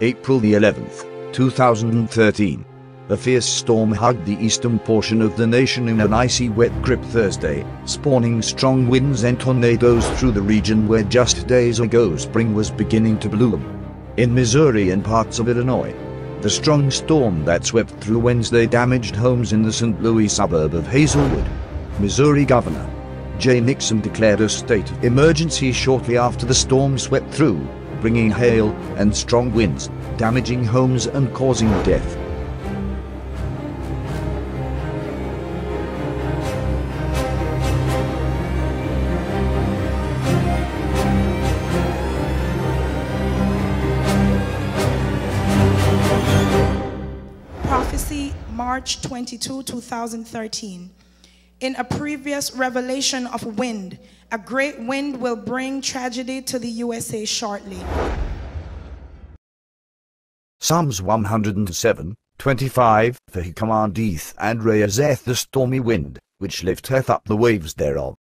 April the 11th, 2013. A fierce storm hugged the eastern portion of the nation in an icy wet grip Thursday, spawning strong winds and tornadoes through the region where just days ago spring was beginning to bloom. In Missouri and parts of Illinois, the strong storm that swept through Wednesday damaged homes in the St. Louis suburb of Hazelwood. Missouri Governor Jay Nixon declared a state of emergency shortly after the storm swept through, bringing hail and strong winds, damaging homes and causing death. Prophecy, March 22, 2013. In a previous revelation of wind, a great wind will bring tragedy to the USA shortly. Psalms 107:25. For he commandeth and raiseth the stormy wind, which lifteth up the waves thereof.